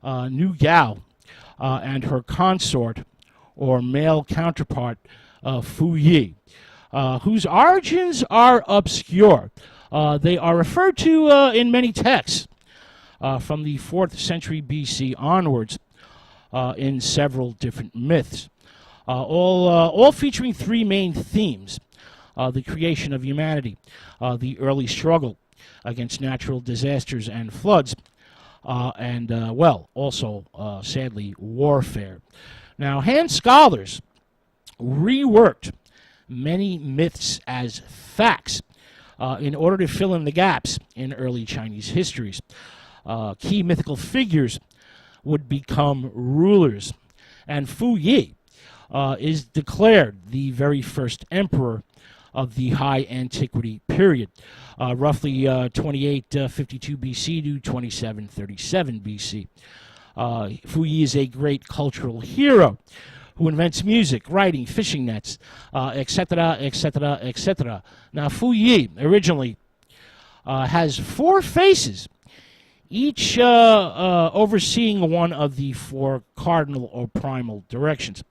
Nu Gao, and her consort, or male counterpart, Fu Yi, whose origins are obscure. They are referred to in many texts from the 4th century BC onwards in several different myths, all featuring three main themes: the creation of humanity, the early struggle against natural disasters and floods, and, also, sadly, warfare. Now, Han scholars reworked many myths as facts in order to fill in the gaps in early Chinese histories. Key mythical figures would become rulers, and Fu Yi is declared the very first emperor of the High Antiquity period, roughly 2852 BC to 2737 BC. Fu Yi is a great cultural hero who invents music, writing, fishing nets, etc., etc., etc. Now, Fu Yi originally has four faces, each overseeing one of the four cardinal or primal directions.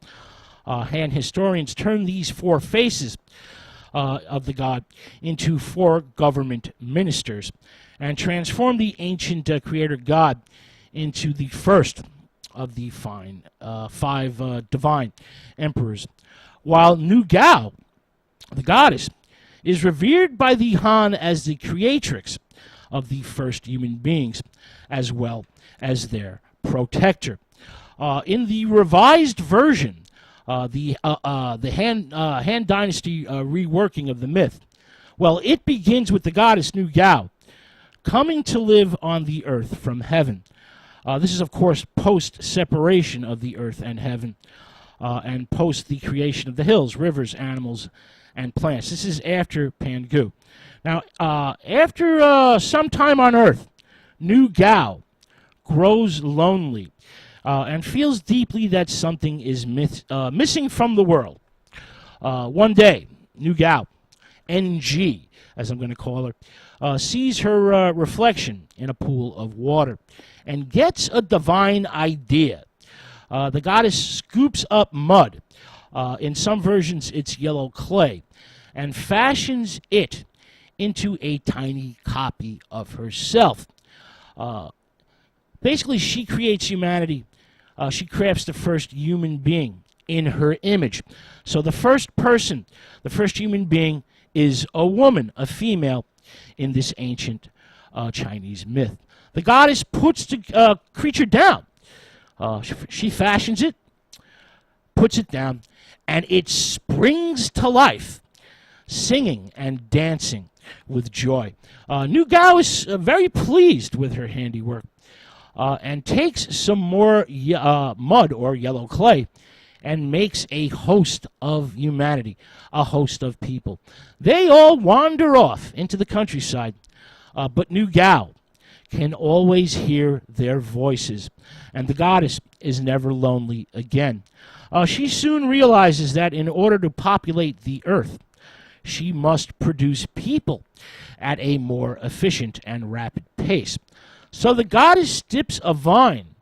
Han historians turn these four faces of the god into four government ministers and transform the ancient creator god into the first of the five divine emperors, while Nu Gao, the goddess, is revered by the Han as the creatrix of the first human beings, as well as their protector. In the revised version, the Han Dynasty reworking of the myth, well, it begins with the goddess Nu Gao coming to live on the earth from heaven. This is, of course, post-separation of the earth and heaven, and post the creation of the hills, rivers, animals, and plants. This is after Pangu. Now, after some time on earth, Nu Gao grows lonely and feels deeply that something is missing from the world. One day, Nu Gao, NG, as I'm going to call her, sees her reflection in a pool of water and gets a divine idea. The goddess scoops up mud. In some versions, it's yellow clay, and fashions it into a tiny copy of herself. Basically, she creates humanity. She crafts the first human being in her image. So the first person, the first human being, is a woman, a female, in this ancient Chinese myth. The goddess puts the creature down. She fashions it, puts it down, and it springs to life, singing and dancing with joy. Nu Gao is very pleased with her handiwork and takes some more mud or yellow clay and makes a host of humanity, a host of people. They all wander off into the countryside, but Nu Gao can always hear their voices, and the goddess is never lonely again. She soon realizes that in order to populate the earth, she must produce people at a more efficient and rapid pace. So the goddess dips a vine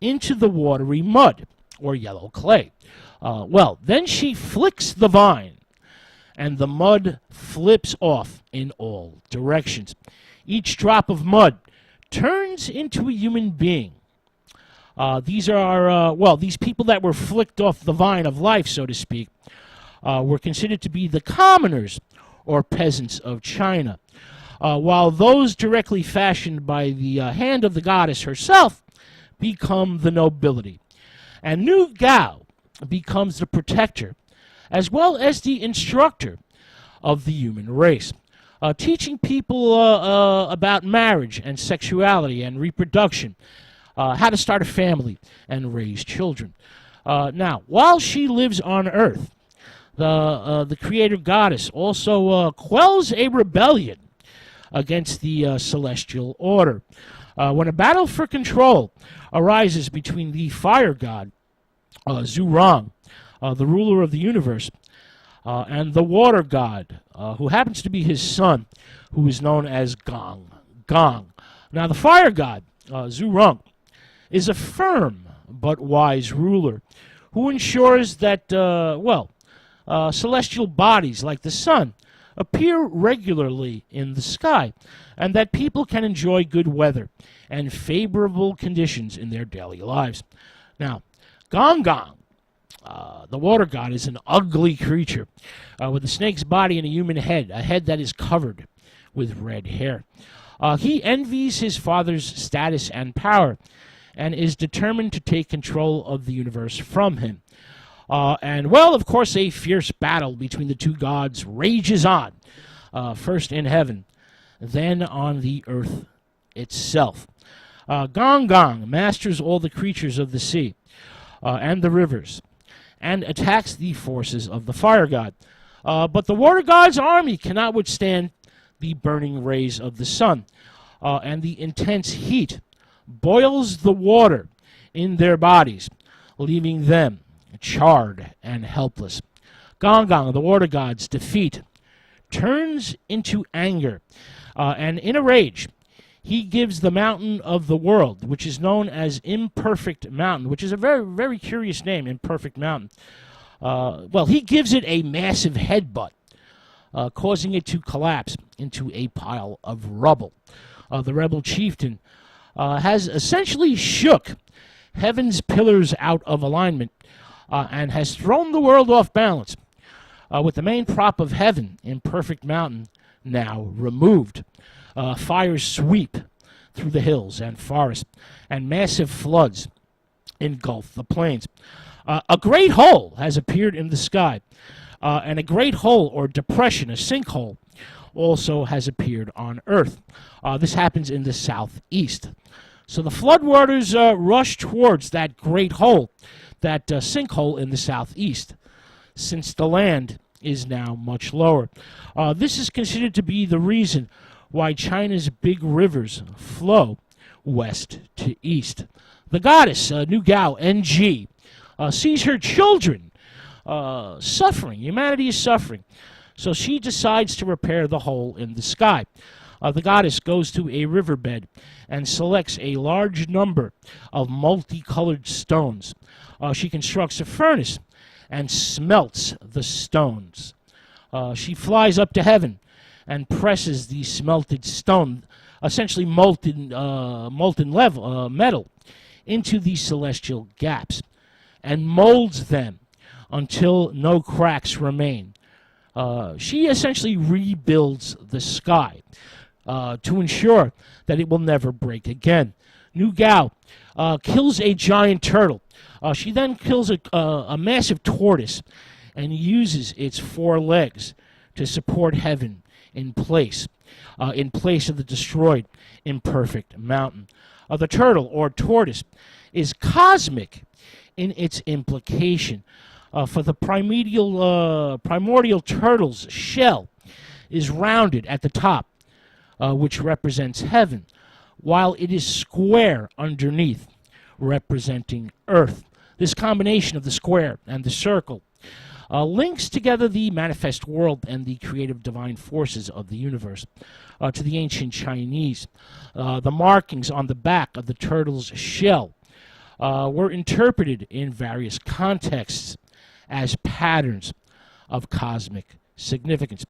into the watery mud, or yellow clay. Then she flicks the vine, and the mud flips off in all directions. Each drop of mud turns into a human being. These people that were flicked off the vine of life, so to speak, were considered to be the commoners or peasants of China, while those directly fashioned by the hand of the goddess herself become the nobility. And Nu Gao becomes the protector as well as the instructor of the human race, teaching people about marriage and sexuality and reproduction, how to start a family and raise children. Now, while she lives on Earth, the creator goddess also quells a rebellion against the celestial order. When a battle for control arises between the fire god, Zhurong, the ruler of the universe, and the water god, who happens to be his son, who is known as Gong. Now, the fire god, Zhurong, is a firm but wise ruler who ensures that, celestial bodies like the sun appear regularly in the sky, and that people can enjoy good weather and favorable conditions in their daily lives. Now, Gong Gong, the water god, is an ugly creature with a snake's body and a human head, a head that is covered with red hair. He envies his father's status and power and is determined to take control of the universe from him. Of course, a fierce battle between the two gods rages on, first in heaven, then on the earth itself. Gong Gong masters all the creatures of the sea and the rivers and attacks the forces of the fire god. But the water god's army cannot withstand the burning rays of the sun, and the intense heat boils the water in their bodies, leaving them charred and helpless. Gong Gong, the water god's defeat, turns into anger, and in a rage, he gives the mountain of the world, which is known as Imperfect Mountain, which is a very, very curious name, Imperfect Mountain. He gives it a massive headbutt, causing it to collapse into a pile of rubble. The rebel chieftain has essentially shook heaven's pillars out of alignment and has thrown the world off balance, with the main prop of heaven, Imperfect Mountain, now removed. Fires sweep through the hills and forests, and massive floods engulf the plains. A great hole has appeared in the sky, and a great hole or depression, a sinkhole, also has appeared on Earth. This happens in the southeast. So the floodwaters rush towards that great hole, that sinkhole in the southeast, since the land is now much lower. This is considered to be the reason why China's big rivers flow west to east. The goddess, Nu Gao, NG, sees her children suffering. Humanity is suffering. So she decides to repair the hole in the sky. The goddess goes to a riverbed and selects a large number of multicolored stones. She constructs a furnace and smelts the stones. She flies up to heaven and presses the smelted stone, essentially molten metal, into the celestial gaps and molds them until no cracks remain. She essentially rebuilds the sky to ensure that it will never break again. Nu Gao kills a giant turtle. She then kills a massive tortoise and uses its 4 legs to support heaven in place of the destroyed Imperfect Mountain. The turtle, or tortoise, is cosmic in its implication. For the primordial turtle's shell is rounded at the top, which represents heaven, while it is square underneath, representing earth. This combination of the square and the circle links together the manifest world and the creative divine forces of the universe. To the ancient Chinese, the markings on the back of the turtle's shell were interpreted in various contexts as patterns of cosmic significance.